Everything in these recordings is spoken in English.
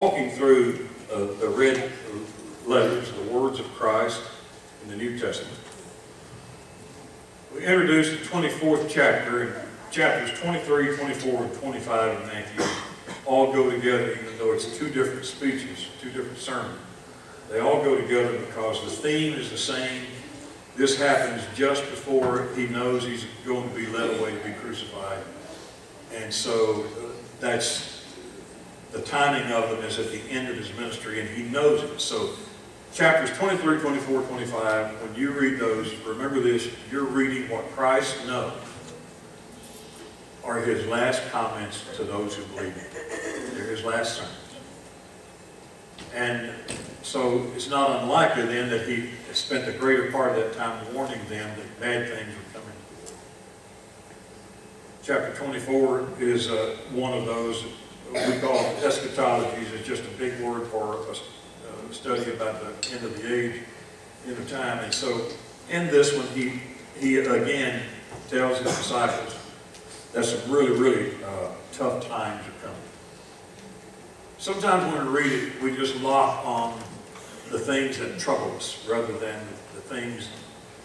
Walking through the red letters, the words of Christ in the New Testament. We introduced the 24th chapter, and chapters 23, 24, and 25 in Matthew all go together, even though it's two different speeches, two different sermons. They all go together because the theme is the same. This happens just before he knows he's going to be led away to be crucified. And so that's the timing of them is at the end of his ministry, and he knows it. So chapters 23, 24, 25, when you read those, remember this, you're reading what Christ knows are his last comments to those who believe him. They're his last sermons. And so it's not unlikely then that he spent the greater part of that time warning them that bad things were coming. Chapter 24 is one of those we call eschatologies. It's just a big word for a study about the end of the age, end of time. And so in this one, he again tells his disciples that some really tough times are coming. Sometimes when we read it, we just lock on the things that trouble us rather than the things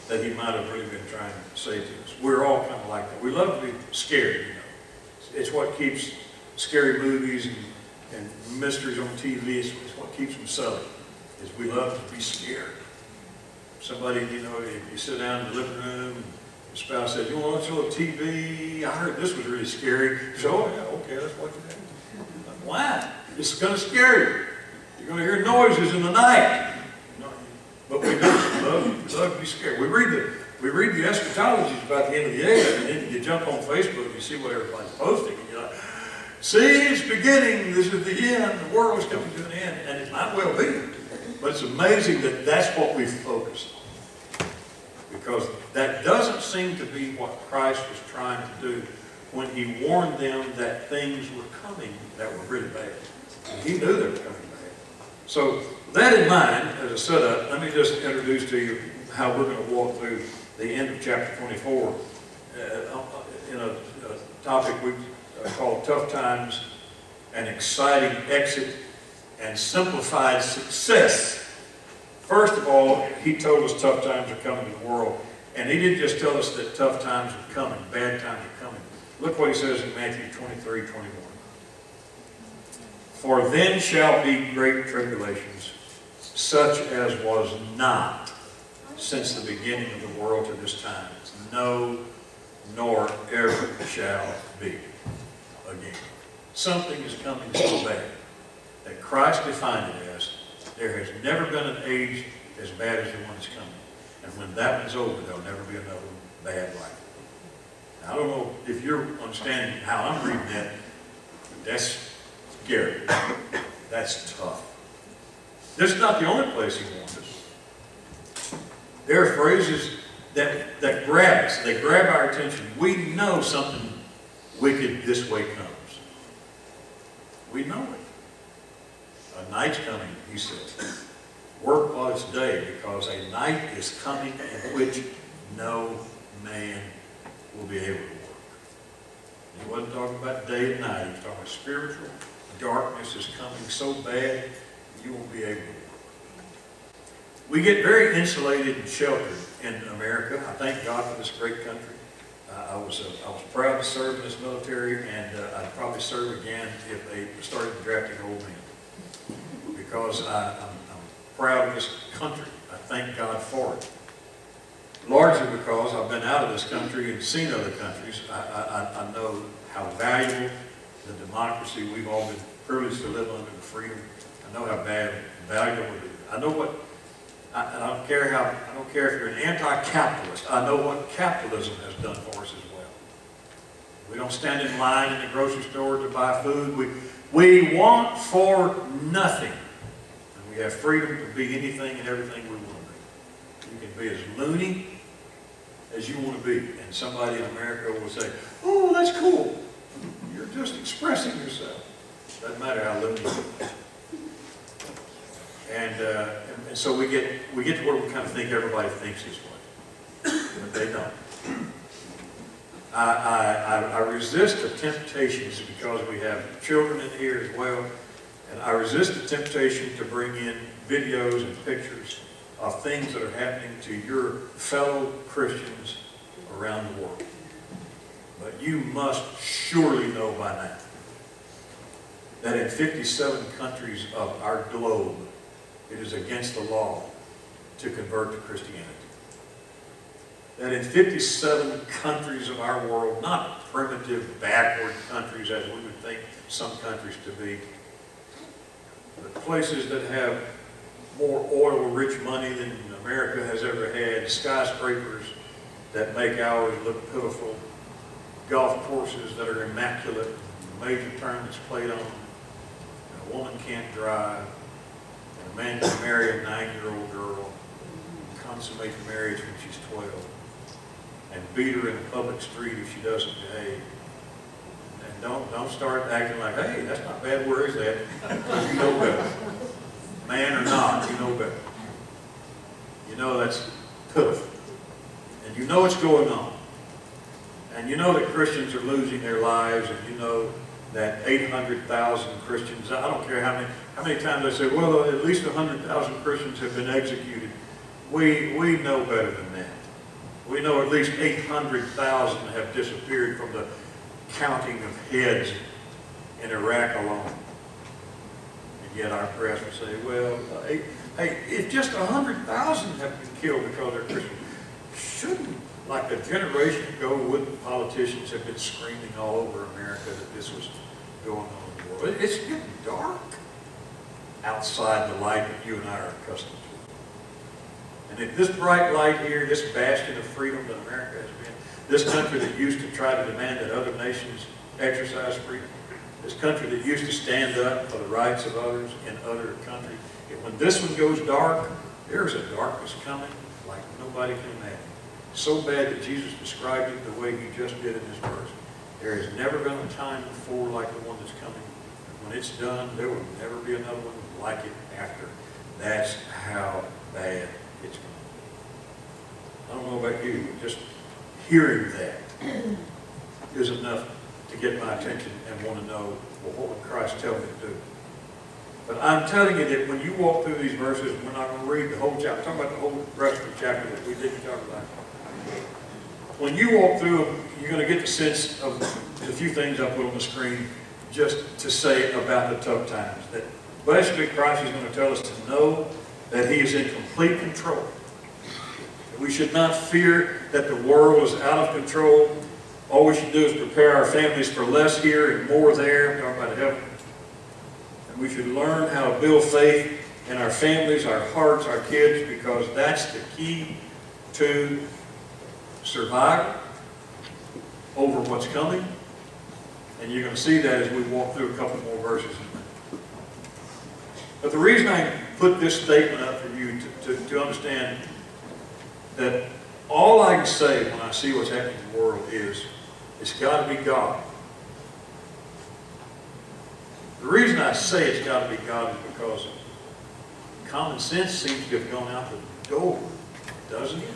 that he might have really been trying to say to us. We're all kind of like that. We love to be scared, you know. It's what keeps scary movies and mysteries on TV. It's what keeps them selling, is we love to be scared. Somebody, you know, if you sit down in the living room, the spouse says, "You want to watch a little TV? I heard this was really scary." You say, "Oh, yeah, okay, let's watch it." Why? It's going to scare you. You're going to hear noises in the night. But we love to be scared. We read the eschatologies about the end of the age, and then you jump on Facebook and you see what everybody's posting, and you're like, "See, it's beginning. This is the end. The world is coming to an end." And it might well be. But it's amazing that that's what we focus on. Because that doesn't seem to be what Christ was trying to do when he warned them that things were coming that were really bad. And he knew they were coming bad. So with that in mind, as a setup, let me just introduce to you how we're going to walk through the end of chapter 24 in a topic we called Tough Times, an Exciting Exit, and Simplified Success. First of all, he told us tough times are coming to the world. And he didn't just tell us that tough times are coming, bad times are coming. Look what he says in Matthew 23, 21. "For then shall be great tribulations, such as was not since the beginning of the world to this time. No, nor ever shall be again." Something is coming so bad that Christ defined it as, there has never been an age as bad as the one that's coming. And when that one's over, there'll never be another one bad like it. Now, I don't know if you're understanding how I'm reading that, but that's scary. That's tough. This is not the only place he warns us. There are phrases that grab us. They grab our attention. We know something wicked this way comes. We know it. A night's coming, he says. Work while it's day, because a night is coming in which no man will be able to work. He wasn't talking about day and night. He was talking about spiritual darkness is coming so bad you won't be able to work. We get very insulated and sheltered in America. I thank God for this great country. I was proud to serve in this military, and I'd probably serve again if they started drafting old men. Because I'm proud of this country. I thank God for it. Largely because I've been out of this country and seen other countries. I know how valuable the democracy we've all been privileged to live under, the freedom. I know how valuable it is. I know what. I don't care if you're an anti-capitalist. I know what capitalism has done for us as well. We don't stand in line in the grocery store to buy food. We want for nothing. And we have freedom to be anything and everything we want to be. You can be as loony as you want to be. And somebody in America will say, "Oh, that's cool. You're just expressing yourself." Doesn't matter how loony you are. And so we get to where we kind of think everybody thinks this way, but they don't. I resist the temptations because we have children in here as well, And I resist the temptation to bring in videos and pictures of things that are happening to your fellow Christians around the world. But you must surely know by now that in 57 countries of our globe, it is against the law to convert to Christianity. That in 57 countries of our world, not primitive, backward countries as we would think some countries to be, but places that have more oil-rich money than America has ever had, skyscrapers that make ours look pitiful, golf courses that are immaculate, major tournaments played on, and a woman can't drive, and a man can marry a 9-year-old girl, consummate the marriage when she's 12, and beat her in a public street if she doesn't behave. And don't start acting like, hey, that's not bad, where is that? Because you know better. Man or not, you know better. You know that's pitiful. And you know what's going on. And you know that Christians are losing their lives, and you know that 800,000 Christians, I don't care how many times I say, well, at least 100,000 Christians have been executed. We know better than that. We know at least 800,000 have disappeared from the counting of heads in Iraq alone. And yet our press will say, well, hey, if just 100,000 have been killed because they're Christian, shouldn't, like a generation ago, wouldn't politicians have been screaming all over America that this was going on in the world? It's getting dark outside the light that you and I are accustomed to. And if this bright light here, this bastion of freedom that America has been, this country that used to try to demand that other nations exercise freedom, this country that used to stand up for the rights of others in other countries, when this one goes dark, there's a darkness coming like nobody can imagine. So bad that Jesus described it the way he just did in this verse. There has never been a time before like the one that's coming. When it's done, there will never be another one like it after. That's how bad it's going. I don't know about you, but just hearing that is enough to get my attention and want to know, well, what would Christ tell me to do? But I'm telling you that when you walk through these verses, we're not going to read the whole chapter. I'm talking about the whole rest of the chapter that we didn't talk about. When you walk through them, you're going to get the sense of the few things I put on the screen just to say about the tough times. That basically Christ is going to tell us to know that he is in complete control. That we should not fear that the world is out of control. All we should do is prepare our families for less here and more there. I'm talking about heaven. And we should learn how to build faith in our families, our hearts, our kids, because that's the key to survival over what's coming. And you're going to see that as we walk through a couple more verses. But the reason I put this statement up for you to understand that all I can say when I see what's happening in the world is, it's got to be God. The reason I say it's got to be God is because common sense seems to have gone out the door, doesn't it?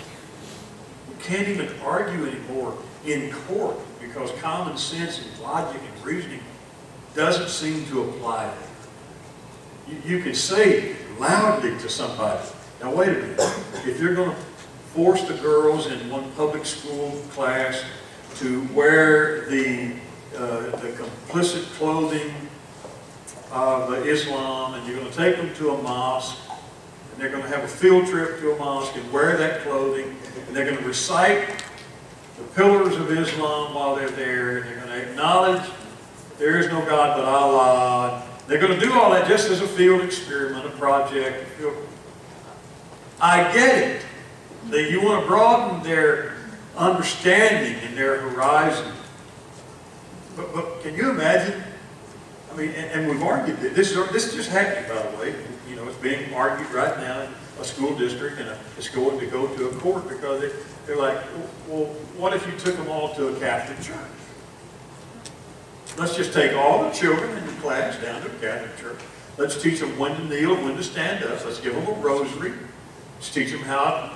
You can't even argue anymore in court because common sense and logic and reasoning doesn't seem to apply there. You can say loudly to somebody, now wait a minute, if you're going to force the girls in one public school class to wear the complicit clothing of Islam, and you're going to take them to a mosque, and they're going to have a field trip to a mosque and wear that clothing, and they're going to recite the pillars of Islam while they're there, and they're going to acknowledge there is no God but Allah. They're going to do all that just as a field experiment, a project. I get it. That you want to broaden their understanding and their horizon. But can you imagine? I mean, and we've argued this. This just happened, by the way. You know, it's being argued right now in a school district, and it's going to go to a court because they're like, well, what if you took them all to a Catholic church? Let's just take all the children in the class down to a Catholic church. Let's teach them when to kneel, when to stand up. Let's give them a rosary. Let's teach them how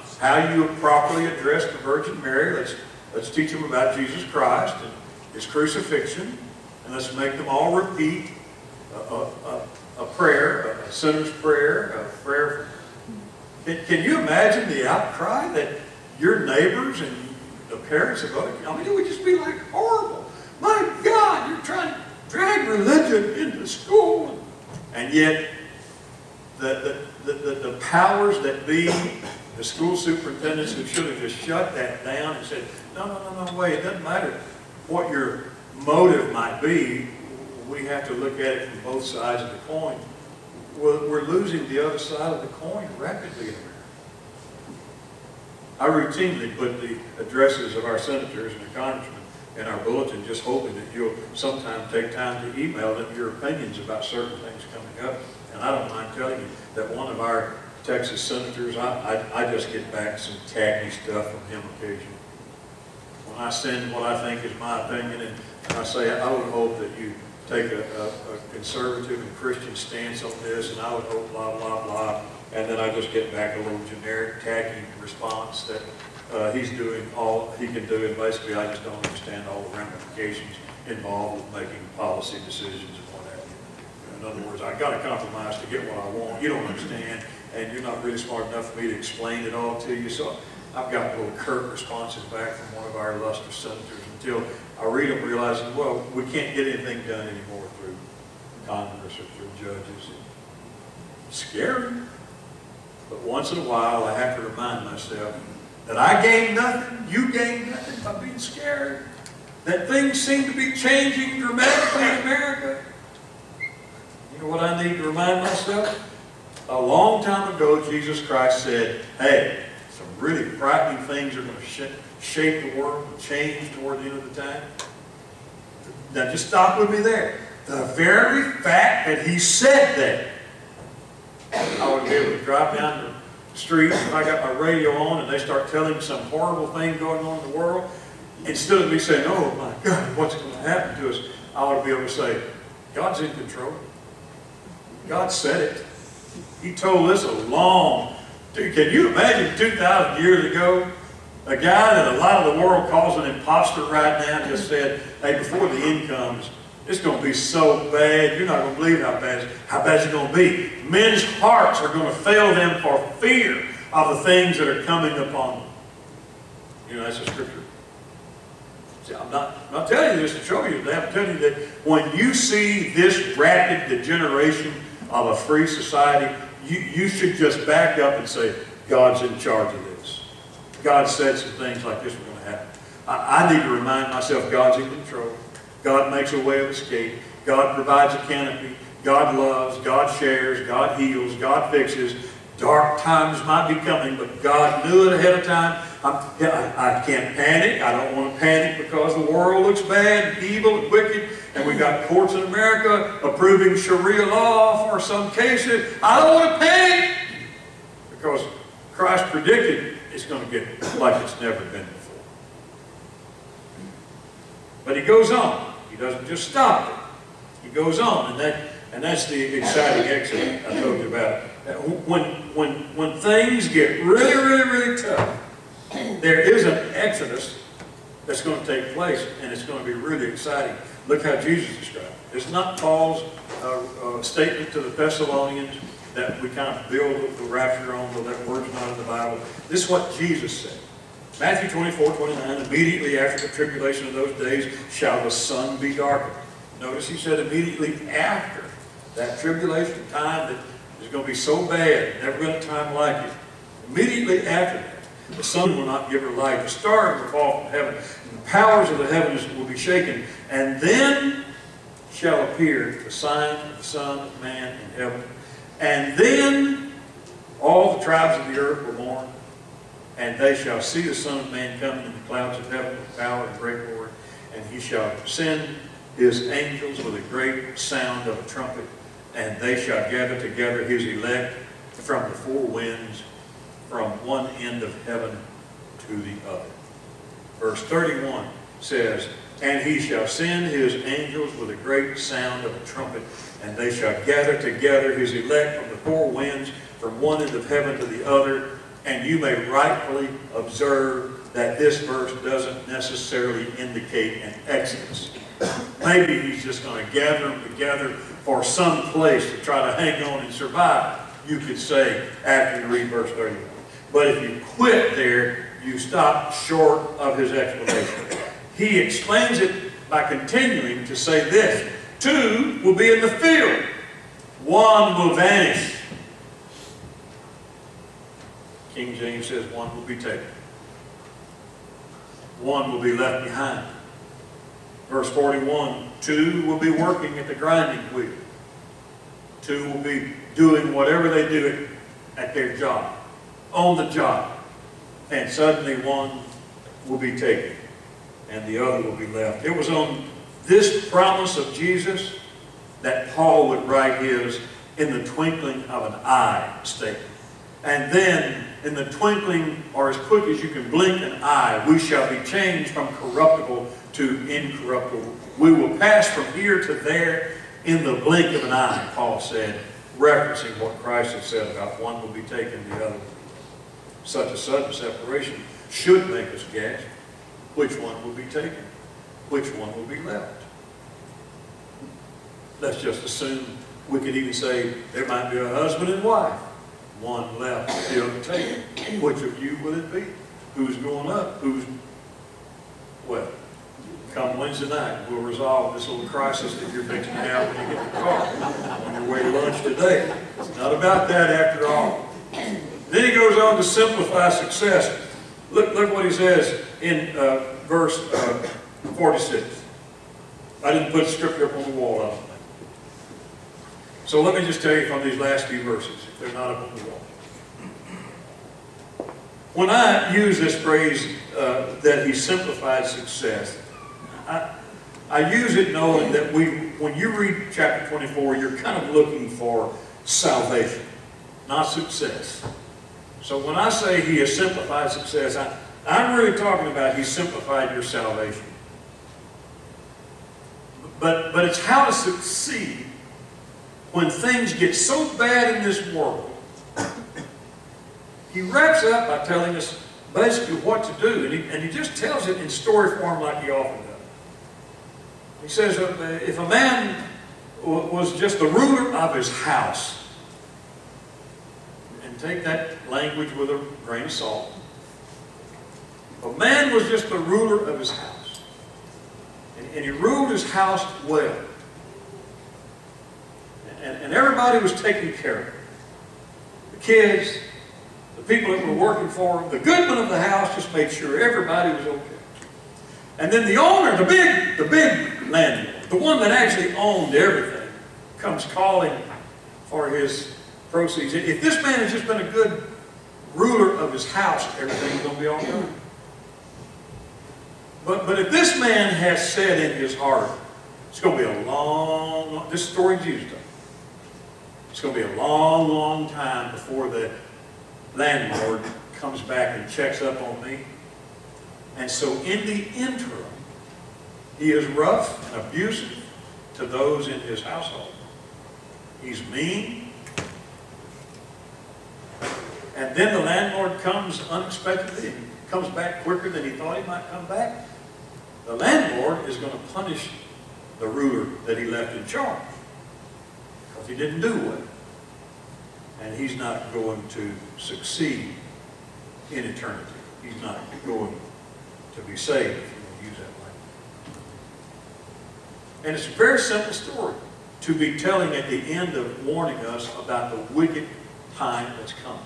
you properly address the Virgin Mary. Let's teach them about Jesus Christ and his crucifixion. And let's make them all repeat a prayer, a sinner's prayer, a prayer. Can you imagine the outcry that your neighbors and the parents of other, I mean, it would just be like horrible. My God, you're trying to drag religion into school. And yet, the powers that be, the school superintendents who should have just shut that down and said, no, wait, it doesn't matter what your motive might be. We have to look at it from both sides of the coin. We're losing the other side of the coin rapidly in America. I routinely put the addresses of our senators and the congressmen in our bulletin, just hoping that you'll sometime take time to email them your opinions about certain things coming up. And I don't mind telling you that one of our Texas senators, I just get back some tacky stuff from him occasionally. When I send what I think is my opinion, and I say, I would hope that you take a conservative and Christian stance on this, and I would hope blah, blah, blah. And then I just get back a little generic, tacky response that he's doing all he can do, and basically I just don't understand all the ramifications involved with making policy decisions and what have you. In other words, I got to compromise to get what I want. You don't understand, and you're not really smart enough for me to explain it all to you. So I've got little curt responses back from one of our illustrious senators until I read them, realizing, well, we can't get anything done anymore through Congress or through judges. It's scary. But once in a while, I have to remind myself that I gain nothing, you gain nothing by being scared. That things seem to be changing dramatically in America. You know what I need to remind myself? A long time ago, Jesus Christ said, hey, some really frightening things are going to shape the world and change toward the end of the time. Now just stop with me there. The very fact that he said that, I would be able to drive down the street if I got my radio on and they start telling me some horrible thing going on in the world. Instead of me saying, oh my God, what's going to happen to us? I ought to be able to say, God's in control. God said it. He told us dude, can you imagine 2,000 years ago, a guy that a lot of the world calls an imposter right now just said, hey, before the end comes, it's going to be so bad, you're not going to believe how bad it's going to be. Men's hearts are going to fail them for fear of the things that are coming upon them. You know, that's a scripture. See, I'm not telling you this to show you that. I'm telling you that when you see this rapid degeneration of a free society, you should just back up and say, God's in charge of this. God said some things like this were going to happen. I need to remind myself God's in control. God makes a way of escape. God provides a canopy. God loves. God shares. God heals. God fixes. Dark times might be coming, but God knew it ahead of time. I can't panic. I don't want to panic because the world looks bad and evil and wicked, and we've got courts in America approving Sharia law for some cases. I don't want to panic because Christ predicted it's going to get like it's never been before. But he goes on. He doesn't just stop it. He goes on, and that's the exciting exit I told you about. When things get really, really, really tough, there is an exodus that's going to take place, and it's going to be really exciting. Look how Jesus described it. It's not Paul's statement to the Thessalonians that we kind of build the rapture on, though that word's not in the Bible. This is what Jesus said. Matthew 24:29, immediately after the tribulation of those days shall the sun be darkened. Notice he said immediately after that tribulation time that is going to be so bad, never been a time like it. Immediately after that, the sun will not give her light, the stars will fall from heaven, and the powers of the heavens will be shaken, and then shall appear the sign of the Son of Man in heaven. And then all the tribes of the earth were born, and they shall see the Son of Man coming in the clouds of heaven with power and great glory, and he shall send his angels with a great sound of a trumpet, and they shall gather together his elect from the four winds, from one end of heaven to the other. Verse 31 says, and he shall send his angels with a great sound of a trumpet, and they shall gather together his elect from the four winds, from one end of heaven to the other. And you may rightfully observe that this verse doesn't necessarily indicate an exodus. Maybe he's just going to gather them together for some place to try to hang on and survive, you could say, after you read verse 31. But if you quit there, you stop short of his explanation. He explains it by continuing to say this: 2 will be in the field, 1 will vanish. King James says 1 will be taken. 1 will be left behind. Verse 41, 2 will be working at the grinding wheel. 2 will be doing whatever they do at their job, on the job. And suddenly 1 will be taken, and the other will be left. It was on this promise of Jesus that Paul would write his "in the twinkling of an eye" statement. And then, in the twinkling, or as quick as you can blink an eye, we shall be changed from corruptible to incorruptible. We will pass from here to there in the blink of an eye, Paul said, referencing what Christ had said about 1 will be taken, the other will be. Such a sudden separation should make us gasp. Which one will be taken? Which one will be left? Let's just assume we could even say there might be a husband and wife. 1 left, the other taken. Which of you will it be? Who's going up? Who's... Well, come Wednesday night, we'll resolve this little crisis that you're fixing to have when you get in the car on your way to lunch today. It's not about that after all. Then he goes on to simplify success. Look what he says in verse 46. I didn't put scripture up on the wall, I don't think. So let me just tell you from these last few verses, if they're not up on the wall. When I use this phrase that he simplified success, I use it knowing that when you read chapter 24, you're kind of looking for salvation, not success. So when I say he has simplified success, I'm really talking about he simplified your salvation. But it's how to succeed when things get so bad in this world. He wraps up by telling us basically what to do, and he just tells it in story form like he often does. He says, if a man was just the ruler of his house, and take that language with a grain of salt, if a man was just the ruler of his house, and he ruled his house well, and everybody was taken care of, the kids, the people that were working for him, the goodman of the house just made sure everybody was okay. And then the owner, the big landlord, the one that actually owned everything, comes calling for his proceeds. If this man has just been a good ruler of his house, everything's going to be all right. But if this man has said in his heart, it's going to be a long, this story Jesus told, it's going to be a long, long time before the landlord comes back and checks up on me. And so in the interim, he is rough and abusive to those in his household. He's mean. And then the landlord comes unexpectedly and comes back quicker than he thought he might come back. The landlord is going to punish the ruler that he left in charge because he didn't do well. And he's not going to succeed in eternity. He's not going to be saved, if you want to use that language. And it's a very simple story to be telling at the end of warning us about the wicked time that's coming.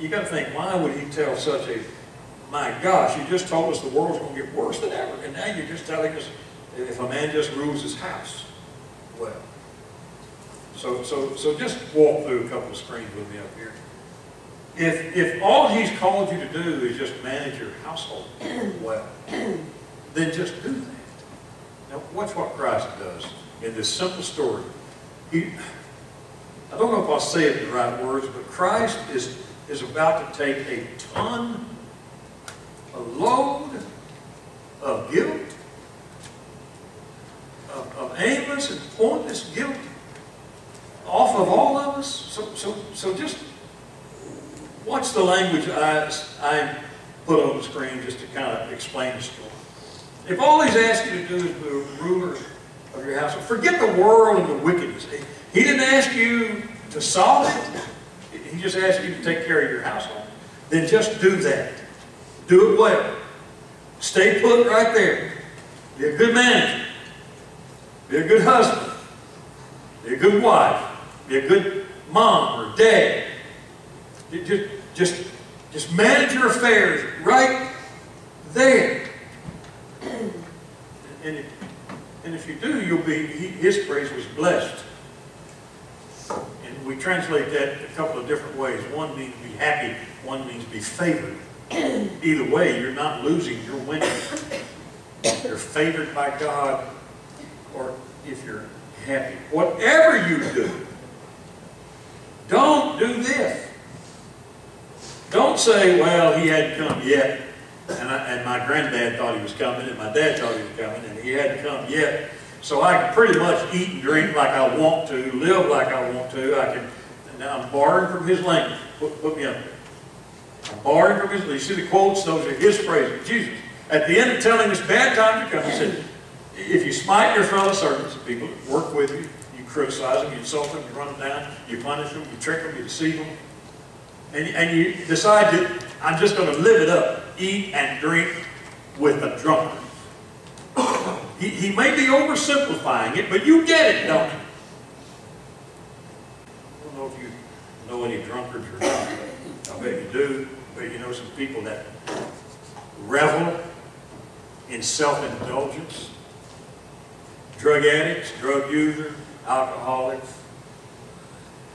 You got to think, why would he tell such a, my gosh, you just told us the world's going to get worse than ever, and now you're just telling us if a man just rules his house well. So just walk through a couple of screens with me up here. If all he's called you to do is just manage your household well, then just do that. Now watch what Christ does in this simple story. I don't know if I'll say it in the right words, but Christ is about to take a load of guilt, of aimless and pointless guilt off of all of us. So just watch the language I put on the screen just to kind of explain the story. If all he's asked you to do is be a ruler of your house, forget the world and the wickedness. He didn't ask you to solve it. He just asked you to take care of your household. Then just do that. Do it well. Stay put right there. Be a good manager. Be a good husband. Be a good wife. Be a good mom or dad. Just manage your affairs right there. And if you do, you'll be, his praise was blessed. And we translate that a couple of different ways. One means be happy. One means be favored. Either way, you're not losing, you're winning. You're favored by God, or if you're happy. Whatever you do, don't do this. Don't say, well, he hadn't come yet, and my granddad thought he was coming, and my dad thought he was coming, and he hadn't come yet, so I can pretty much eat and drink like I want to, live like I want to. Now I'm borrowing from his language. Put me up there. I'm borrowing from his, you see the quotes, those are his phrases. Jesus, at the end of telling us bad time to come, he said, if you smite your fellow servants, people that work with you, you criticize them, you insult them, you run them down, you punish them, you trick them, you deceive them, and you decide that I'm just going to live it up, eat and drink with the drunkard. He may be oversimplifying it, but you get it, don't you? I don't know if you know any drunkards or not. I bet you do. But you know some people that revel in self-indulgence. Drug addicts, drug users, alcoholics.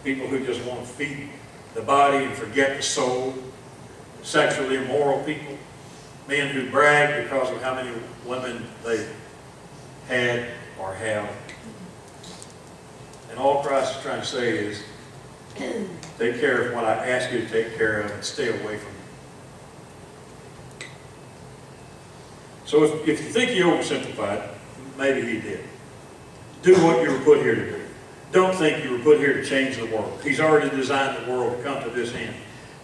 People who just want to feed the body and forget the soul. Sexually immoral people. Men who brag because of how many women they had or have. And all Christ is trying to say is, take care of what I ask you to take care of and stay away from it. So if you think he oversimplified, maybe he did. Do what you were put here to do. Don't think you were put here to change the world. He's already designed the world to come to this end.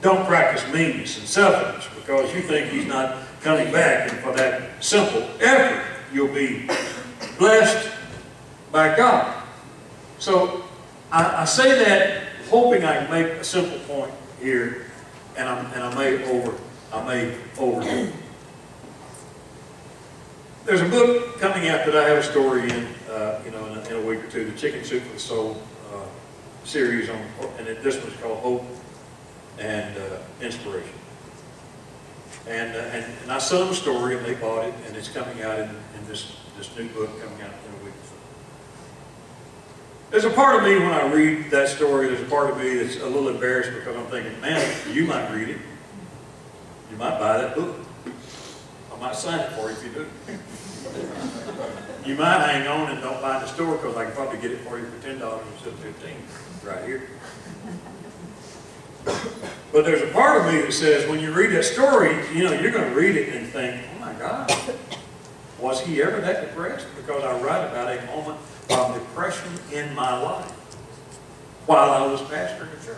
Don't practice meanness and selfishness because you think he's not coming back, and for that simple effort, you'll be blessed by God. So I say that hoping I can make a simple point here, and I may overdo it. There's a book coming out that I have a story in, in a week or two, the Chicken Soup for the Soul series on, and this one's called Hope and Inspiration. And I sent them a story, and they bought it, and it's coming out in this new book coming out in a week or so. There's a part of me when I read that story, there's a part of me that's a little embarrassed because I'm thinking, man, you might read it. You might buy that book. I might sign it for you if you do. You might hang on and don't buy it in the store because I can probably get it for you for $10 instead of $15 right here. But there's a part of me that says when you read that story, you're going to read it and think, oh my God, was he ever that depressed? Because I write about a moment of depression in my life while I was pastoring a church.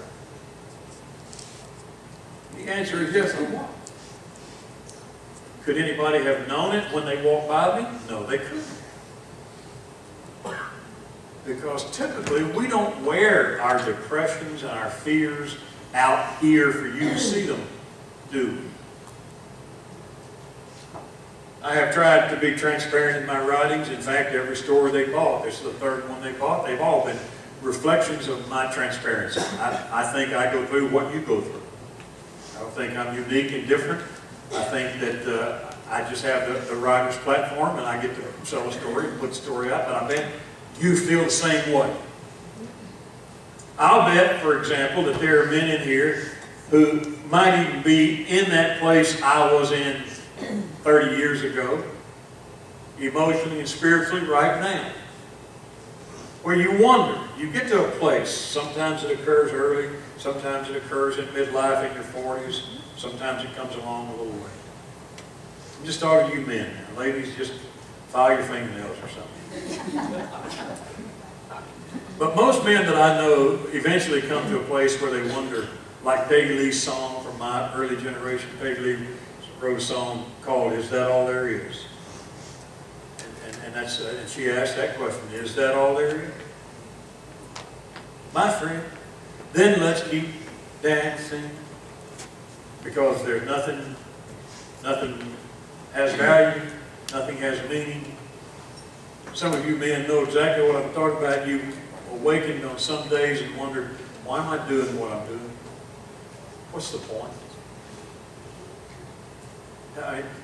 The answer is yes, I was. Could anybody have known it when they walked by me? No, they couldn't. Because typically we don't wear our depressions and our fears out here for you to see them, do we? I have tried to be transparent in my writings. In fact, every story they bought, this is the third one they bought, they've all been reflections of my transparency. I think I go through what you go through. I don't think I'm unique and different. I think that I just have the writer's platform and I get to sell a story and put the story out, but I bet you feel the same way. I'll bet, for example, that there are men in here who might even be in that place I was in 30 years ago, emotionally and spiritually right now, where you wonder. You get to a place, sometimes it occurs early, sometimes it occurs in midlife in your 40s, sometimes it comes along a little way. I'm just talking to you men now. Ladies, just file your fingernails or something. But most men that I know eventually come to a place where they wonder, like Peggy Lee's song from my early generation. Peggy Lee wrote a song called "Is That All There Is?" And she asked that question, is that all there is? My friend, then let's keep dancing, because there's nothing has value, nothing has meaning. Some of you men know exactly what I'm talking about. You awakened on some days and wondered, why am I doing what I'm doing? What's the point?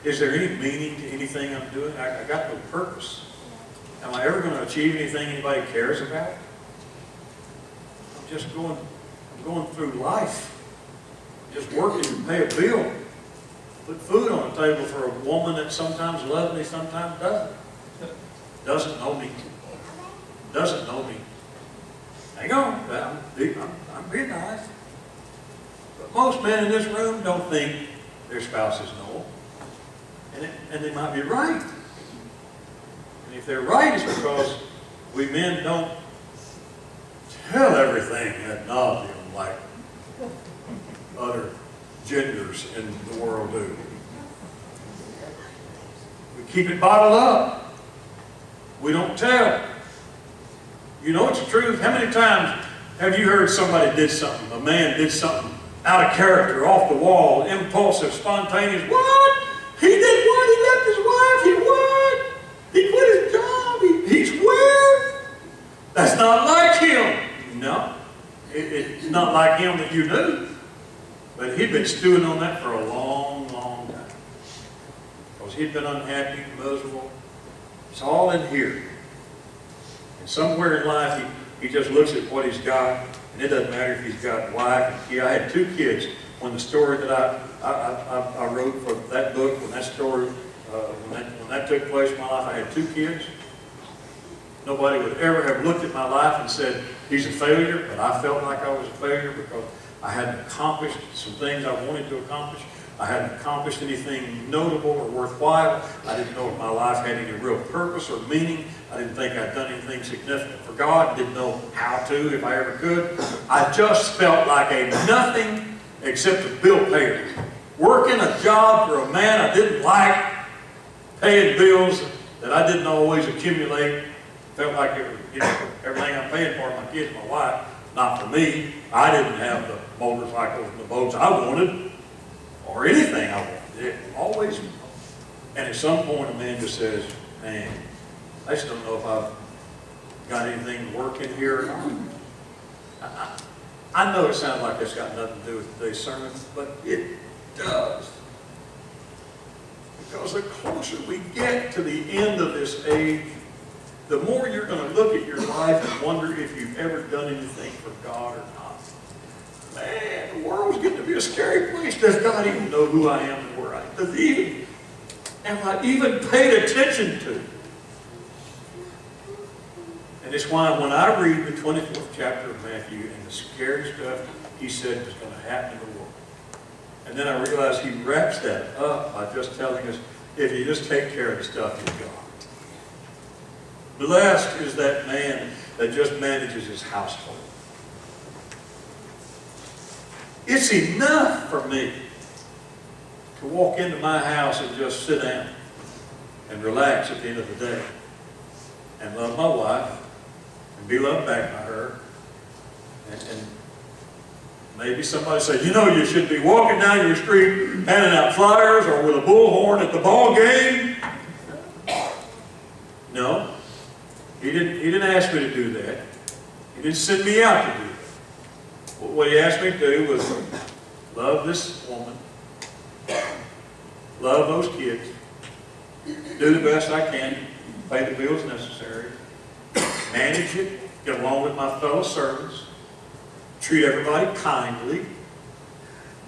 Is there any meaning to anything I'm doing? I got no purpose. Am I ever going to achieve anything anybody cares about? I'm just going through life, just working to pay a bill, put food on the table for a woman that sometimes loves me, sometimes doesn't. Doesn't know me. Doesn't know me. Hang on, I'm being nice. But most men in this room don't think their spouses know. And they might be right. And if they're right, it's because we men don't tell everything ad nauseum like other genders in the world do. We keep it bottled up. We don't tell. You know it's the truth. How many times have you heard somebody did something, a man did something out of character, off the wall, impulsive, spontaneous? What? He did what? He left his wife? He what? He quit his job? He's where? That's not like him. No. It's not like him that you knew. But he'd been stewing on that for a long, long time. Because he'd been unhappy, miserable. It's all in here. And somewhere in life, he just looks at what he's got, and it doesn't matter if he's got a wife and kid. I had 2 kids. When the story that I wrote for that book, when that story, when that took place in my life, I had 2 kids. Nobody would ever have looked at my life and said, he's a failure, but I felt like I was a failure because I hadn't accomplished some things I wanted to accomplish. I hadn't accomplished anything notable or worthwhile. I didn't know if my life had any real purpose or meaning. I didn't think I'd done anything significant for God. Didn't know how to, if I ever could. I just felt like a nothing except a bill payer. Working a job for a man I didn't like, paying bills that I didn't always accumulate. Felt like it was, everything I'm paying for, my kids, my wife, not for me. I didn't have the motorcycles and the boats I wanted, or anything I wanted. It always. And at some point, a man just says, man, I just don't know if I've got anything to work in here or not. I know it sounds like it's got nothing to do with today's sermon, but it does. Because the closer we get to the end of this age, the more you're going to look at your life and wonder if you've ever done anything for God or not. Man, the world's getting to be a scary place. Does God even know who I am and where I am? Does he even, am I even paid attention to? And it's why when I read the 24th chapter of Matthew and the scary stuff he said was going to happen in the world, and then I realize he wraps that up by just telling us, if you just take care of the stuff you've got. Blessed is that man that just manages his household. It's enough for me to walk into my house and just sit down and relax at the end of the day and love my wife and be loved back by her. And maybe somebody say, you know, you should be walking down your street handing out flyers or with a bullhorn at the ball game. No. He didn't ask me to do that. He didn't send me out to do that. What he asked me to do was love this woman, love those kids, do the best I can, pay the bills necessary, manage it, get along with my fellow servants, treat everybody kindly.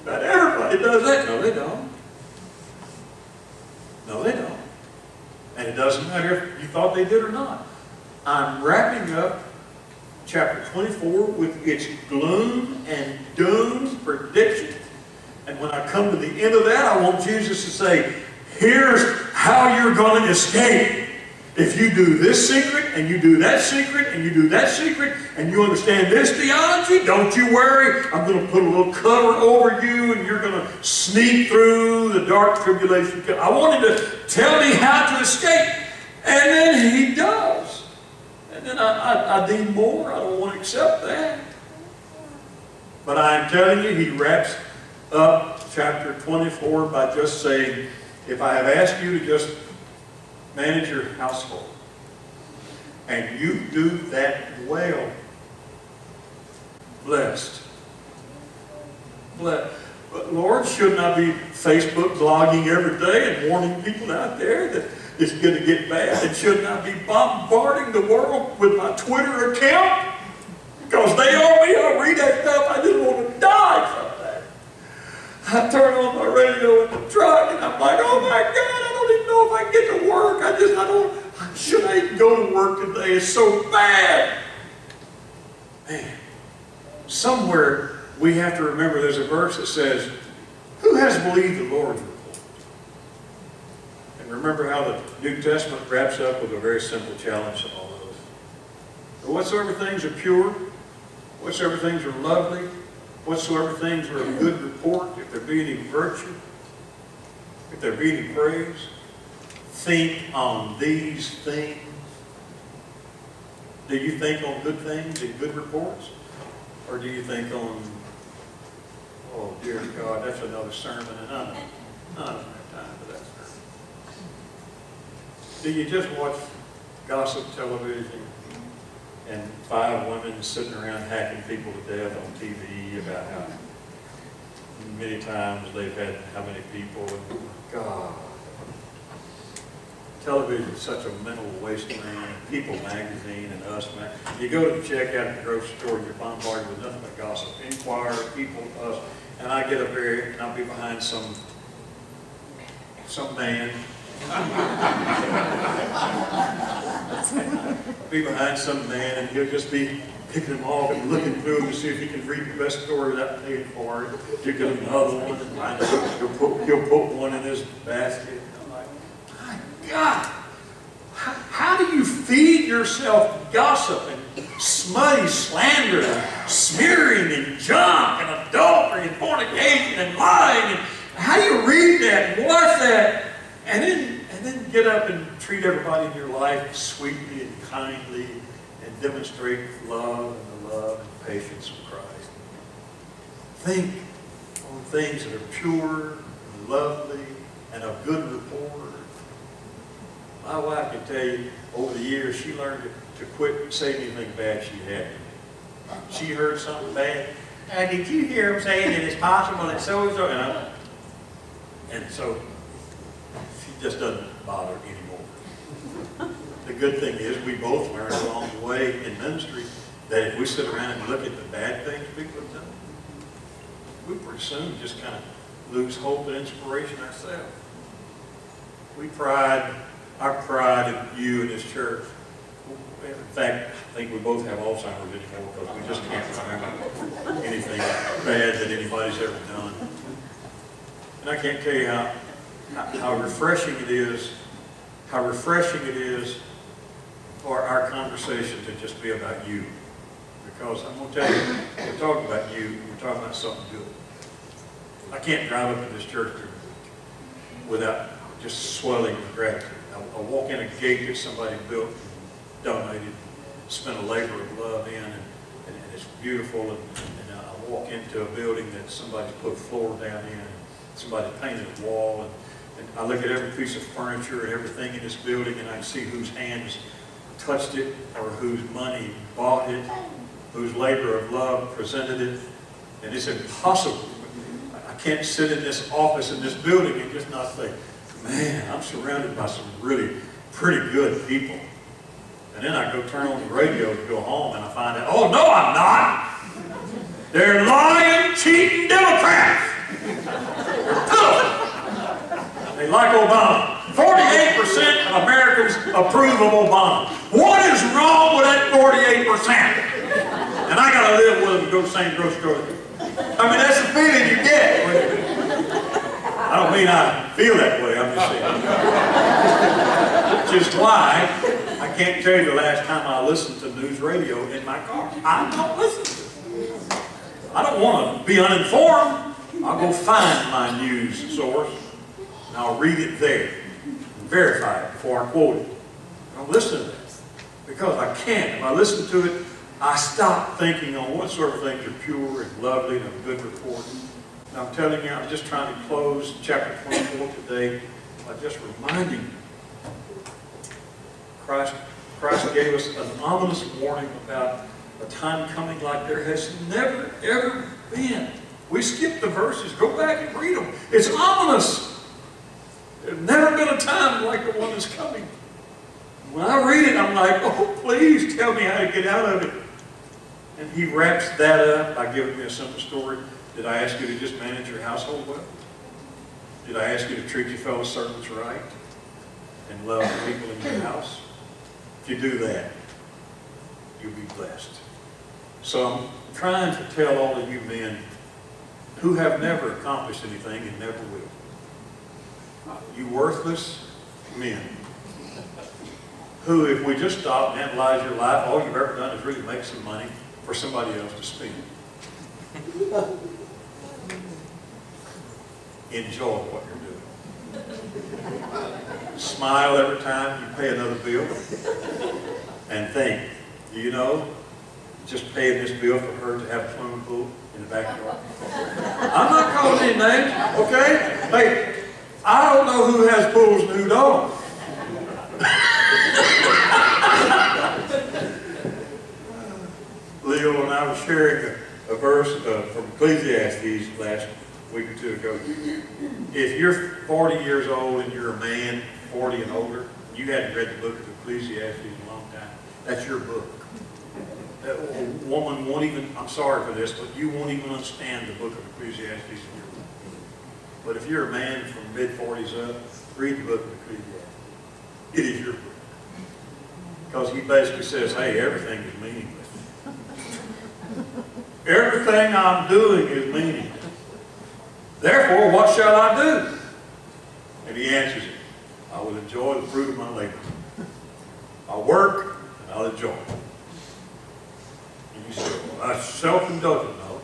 Not everybody does that. No, they don't. No, they don't. And it doesn't matter if you thought they did or not. I'm wrapping up chapter 24 with its gloom and doom prediction. And when I come to the end of that, I want Jesus to say, here's how you're going to escape. If you do this secret, and you do that secret, and you do that secret, and you understand this theology, don't you worry. I'm going to put a little cover over you, and you're going to sneak through the dark tribulation. I want him to tell me how to escape. And then he does. And then I need more. I don't want to accept that. But I'm telling you, he wraps up chapter 24 by just saying, if I have asked you to just manage your household, and you do that well, blessed. But Lord, shouldn't I be Facebook blogging every day and warning people out there that it's going to get bad? And shouldn't I be bombarding the world with my Twitter account? Because they owe me. I read that stuff. I just want to die from that. I turn on my radio in the truck and I'm like, oh my God, I don't even know if I can get to work. Should I even go to work today? It's so bad. Man, somewhere we have to remember there's a verse that says, who has believed the Lord's report? And remember how the New Testament wraps up with a very simple challenge to all of us. Whatsoever things are pure, whatsoever things are lovely, whatsoever things are of good report, if there be any virtue, if there be any praise, think on these things. Do you think on good things and good reports? Or do you think on, oh dear God, that's another sermon and I don't have time for that sermon. Do you just watch gossip television and 5 women sitting around hacking people to death on TV about how many times they've had how many people, and God. Television is such a mental wasteland. People magazine and Us magazine. You go to the checkout at the grocery store and you're bombarded with nothing but gossip. Inquirer, People, Us. And I get up there and I'll be behind some man. I'll be behind some man and he'll just be picking them off and looking through them to see if he can read the best story without paying for it. You get another one and he'll put one in his basket. God, how do you feed yourself gossip and smutty slander and smearing and junk and adultery and fornication and lying? And how do you read that and watch that and then get up and treat everybody in your life sweetly and kindly and demonstrate love and the love and patience of Christ? Think on things that are pure and lovely and of good report. My wife can tell you, over the years, she learned to quit saying anything bad she had. She heard something bad. Did you hear him saying that it's possible that so-and-so? And so, she just doesn't bother anymore. The good thing is, we both learned along the way in ministry that if we sit around and look at the bad things people have done, we pretty soon just kind of lose hope and inspiration ourselves. Our pride in you in this church. In fact, I think we both have Alzheimer's anymore because we just can't remember anything bad that anybody's ever done. And I can't tell you how refreshing it is, for our conversation to just be about you. Because I'm going to tell you, we're talking about you, we're talking about something good. I can't drive up in this church without just swelling with gratitude. I walk in a gate that somebody built and donated, spent a labor of love in, and it's beautiful. And I walk into a building that somebody's put a floor down in, and somebody painted a wall, and I look at every piece of furniture and everything in this building, and I can see whose hands touched it, or whose money bought it, whose labor of love presented it, and it's impossible. I can't sit in this office in this building and just not say, man, I'm surrounded by some really pretty good people. And then I go turn on the radio to go home and I find out, oh no, I'm not. They're lying, cheating Democrats. They're pitiful. They like Obama. 48% of Americans approve of Obama. What is wrong with that 48%? And I got to live with them and go to the same grocery store. I mean, that's the feeling you get. I don't mean I feel that way, I'm just saying. Which is why I can't tell you the last time I listened to news radio in my car. I don't listen to it. I don't want to be uninformed. I'll go find my news source and I'll read it there and verify it before I quote it. don't listen to that because I can't. If I listen to it, I stop thinking on what sort of things are pure and lovely and of good report. And I'm telling you, I'm just trying to close chapter 24 today by just reminding you Christ gave us an ominous warning about a time coming like there has never, ever been. We skipped the verses. Go back and read them. It's ominous. There's never been a time like the one that's coming. When I read it, I'm like, oh, please tell me how to get out of it. And he wraps that up by giving me a simple story. Did I ask you to just manage your household well? Did I ask you to treat your fellow servants right? And love the people in your house? If you do that, you'll be blessed. So I'm trying to tell all of you men who have never accomplished anything and never will. You worthless men who, if we just stop and analyze your life, all you've ever done is really make some money for somebody else to spend. Enjoy what you're doing. Smile every time you pay another bill. And think, do you know, just paying this bill for her to have a swimming pool in the backyard? I'm not calling any names, okay? Hey, I don't know who has pools and who don't. Leo and I were sharing a verse from Ecclesiastes last week or two ago. If you're 40 years old and you're a man, 40 and older, you hadn't read the book of Ecclesiastes in a long time, that's your book. That woman won't even, I'm sorry for this, but you won't even understand the book of Ecclesiastes in your book. But if you're a man from mid-40s up, read the book of Ecclesiastes. It is your book. Because he basically says, hey, everything is meaningless. Everything I'm doing is meaningless. Therefore, what shall I do? And he answers it. I will enjoy the fruit of my labor. I'll work and I'll enjoy it. And you say, well, that's self-indulgent. No.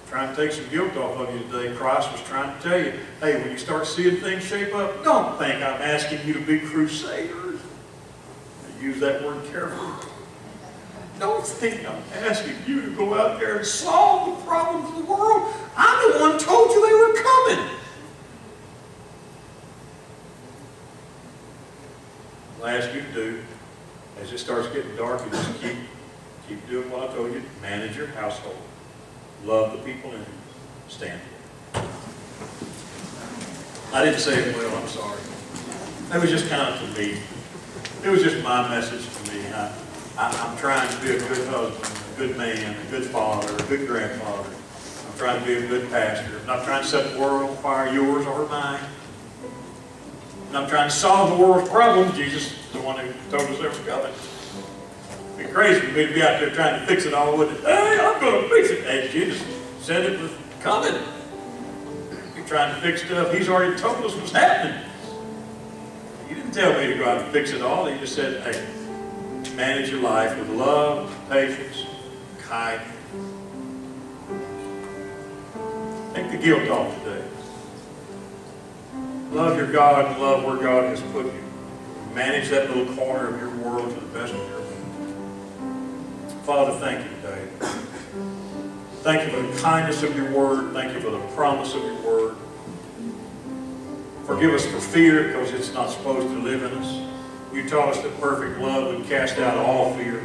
Trying to take some guilt off of you today. Christ was trying to tell you, hey, when you start seeing things shape up, don't think I'm asking you to be crusaders. I use that word carefully. Don't think I'm asking you to go out there and solve the problems of the world. I'm the one who told you they were coming. What I ask you to do, as it starts getting dark, you just keep doing what I told you. Manage your household. Love the people in it. Stand there. I didn't say it well, I'm sorry. It was just kind of to me. It was just my message to me. I'm trying to be a good husband, a good man, a good father, a good grandfather. I'm trying to be a good pastor. I'm not trying to set the world on fire, yours or mine. And I'm trying to solve the world's problems. Jesus is the one who told us they were coming. It'd be crazy for me to be out there trying to fix it all with it. Hey, I'm going to fix it. As Jesus said it was coming. You're trying to fix stuff He's already told us was happening. He didn't tell me to go out and fix it all. He just said, hey, manage your life with love, patience, kindness. Take the guilt off today. Love your God and love where God has put you. Manage that little corner of your world to the best of your ability. Father, thank you today. Thank you for the kindness of your word. Thank you for the promise of your word. Forgive us for fear because it's not supposed to live in us. You taught us that perfect love would cast out all fear.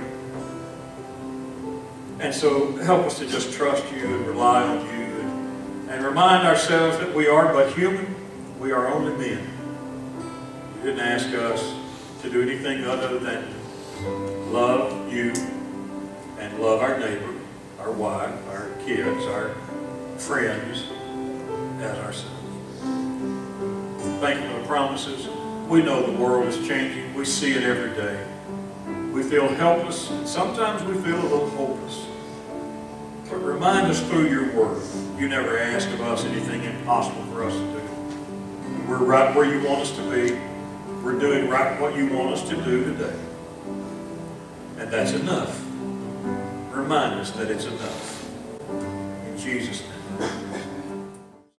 And so help us to just trust you and rely on you and remind ourselves that we are but human. We are only men. You didn't ask us to do anything other than love you and love our neighbor, our wife, our kids, our friends as ourselves. Thank you for the promises. We know the world is changing. We see it every day. We feel helpless, and sometimes we feel a little hopeless. But remind us through your word, you never ask of us anything impossible for us to do. We're right where you want us to be. We're doing right what you want us to do today. And that's enough. Remind us that it's enough. In Jesus' name.